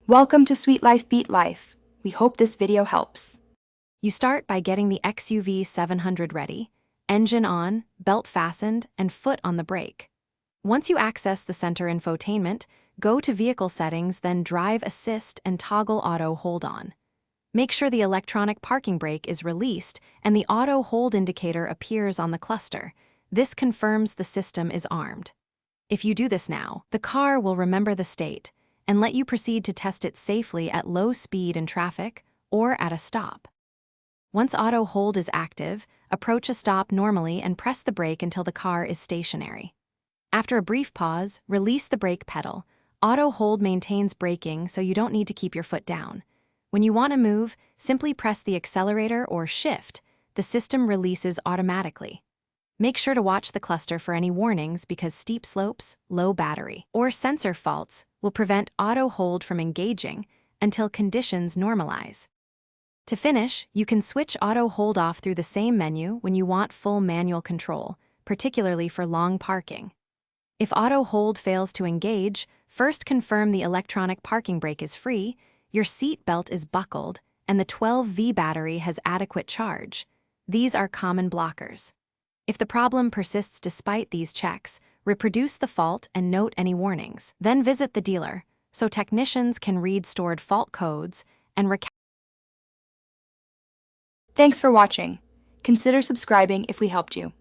Welcome to Sweet Life Beat Life. We hope this video helps. You start by getting the Xuv700 ready, engine on, belt fastened, and foot on the brake. Once you access the center infotainment, go to Vehicle Settings, then Drive Assist and toggle Auto Hold On. Make sure the electronic parking brake is released and the auto hold indicator appears on the cluster. This confirms the system is armed. If you do this now, the car will remember the state and let you proceed to test it safely at low speed in traffic or at a stop. Once auto hold is active, approach a stop normally and press the brake until the car is stationary. After a brief pause, release the brake pedal. Auto hold maintains braking, so you don't need to keep your foot down. When you want to move, simply press the accelerator or shift. The system releases automatically. Make sure to watch the cluster for any warnings because steep slopes, low battery, or sensor faults will prevent auto hold from engaging until conditions normalize. To finish, you can switch auto hold off through the same menu when you want full manual control, particularly for long parking. If auto hold fails to engage, first confirm the electronic parking brake is free, your seat belt is buckled, and the 12V battery has adequate charge. These are common blockers. If the problem persists despite these checks, reproduce the fault and note any warnings. Then visit the dealer, so technicians can read stored fault codes and Thanks for watching. Consider subscribing if we helped you.